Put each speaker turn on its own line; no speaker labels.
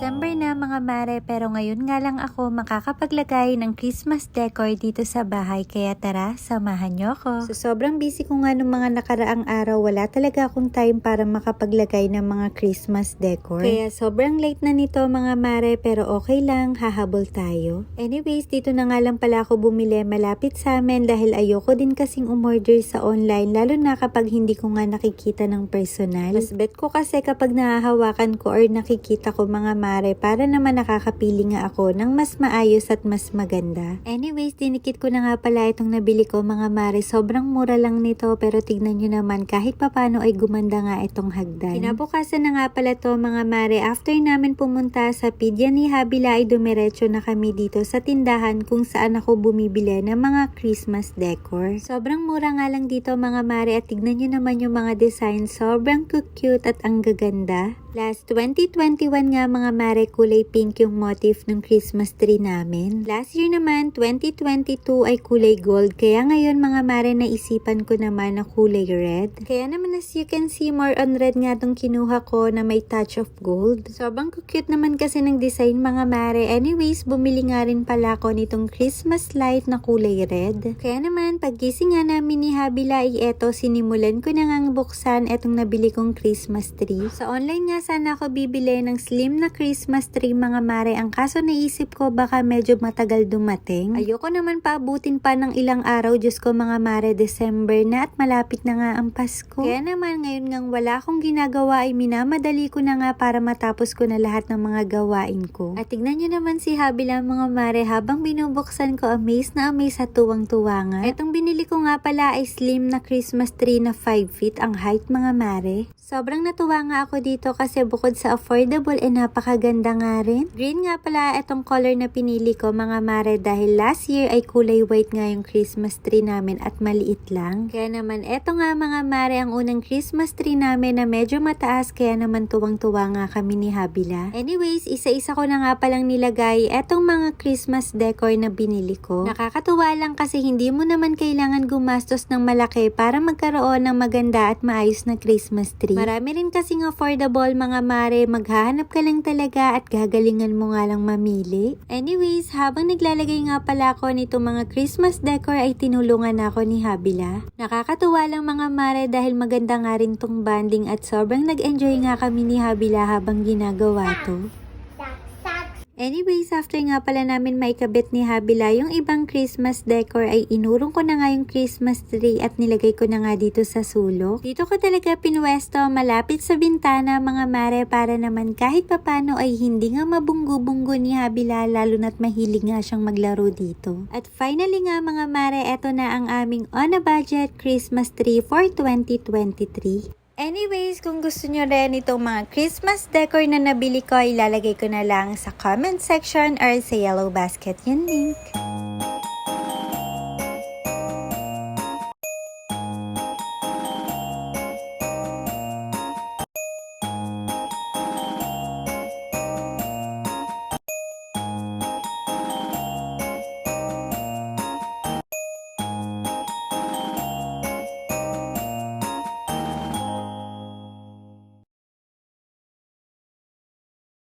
December na mga mare, pero ngayon nga lang ako makakapaglagay ng Christmas decor dito sa bahay, kaya tara, samahan nyo ako. So sobrang busy ko nga nung mga nakaraang araw, wala talaga akong time para makapaglagay ng mga Christmas decor. Kaya sobrang late na nito mga mare, pero okay lang, hahabol tayo. Anyways, dito na nga lang pala ako bumili malapit sa amin dahil ayoko din kasing umorder sa online, lalo na kapag hindi ko nga nakikita ng personal. Mas bet ko kasi kapag nahahawakan ko or nakikita ko mga mare, para naman nakakapili nga ako ng mas maayos at mas maganda. Anyways, dinikit ko na nga pala itong nabili ko mga mare. Sobrang mura lang nito, pero tignan nyo naman kahit papano ay gumanda nga itong hagdan. Kinabukasan na nga pala to mga mare. After namin pumunta sa Pidya ni Habila ay dumiretso na kami dito sa tindahan kung saan ako bumibili ng mga Christmas decor. Sobrang mura nga lang dito mga mare, at tignan nyo naman yung mga design. Sobrang cute at ang gaganda. Last 2021 nga mga mare, kulay pink yung motif ng Christmas tree namin. Last year naman, 2022 ay kulay gold. Kaya ngayon mga mare, naisipan ko naman na kulay red. Kaya naman as you can see, more on red nga tong kinuha ko na may touch of gold. Sobrang cute naman kasi ng design mga mare. Anyways, bumili nga rin pala ako nitong Christmas light na kulay red. Kaya naman, paggising nga namin ni Habila ay eto, sinimulan ko na ngang buksan etong nabili kong Christmas tree. Sa online nga sana ako bibili ng slim na Christmas tree mga mare. Ang kaso naisip ko baka medyo matagal dumating. Ayoko naman paabutin pa ng ilang araw. Diyos ko mga mare, December na at malapit na nga ang Pasko. Kaya naman ngayon ngang wala akong ginagawa ay minamadali ko na nga para matapos ko na lahat ng mga gawain ko. At tignan nyo naman si Habila mga mare, habang binubuksan ko, amazed na amazed at tuwang-tuwa nga. Etong binili ko nga pala ay slim na Christmas tree na 5 feet ang height mga mare. Sobrang natuwa nga ako dito kasi bukod sa affordable ay napakaganda nga rin. Green nga pala itong color na pinili ko mga mare dahil last year ay kulay white nga yung Christmas tree namin at maliit lang. Kaya naman eto nga mga mare ang unang Christmas tree namin na medyo mataas, kaya naman tuwang-tuwa nga kami ni Habila. Anyways, isa-isa ko na nga palang nilagay etong mga Christmas decor na binili ko. Nakakatuwa lang kasi hindi mo naman kailangan gumastos ng malaki para magkaroon ng maganda at maayos na Christmas tree. Marami rin kasing affordable mga mare, maghahanap ka lang talaga at gagalingan mo nga lang mamili. Anyways, habang naglalagay nga pala ako nito mga Christmas decor ay tinulungan ako ni Habila. Nakakatuwa lang mga mare dahil maganda nga rin tong banding at sobrang nag-enjoy nga kami ni Habila habang ginagawa to. Anyways, after nga pala namin maikabit ni Habila yung ibang Christmas decor ay inurong ko na nga yung Christmas tree at nilagay ko na nga dito sa sulok. Dito ko talaga pinwesto malapit sa bintana mga mare para naman kahit papano ay hindi nga mabunggo-bunggo ni Habila, lalo na't mahilig nga siyang maglaro dito. At finally nga mga mare, eto na ang aming on a budget Christmas tree for 2023. Anyways, kung gusto nyo rin itong mga Christmas decor na nabili ko, ilalagay ko na lang sa comment section or sa yellow basket yung link.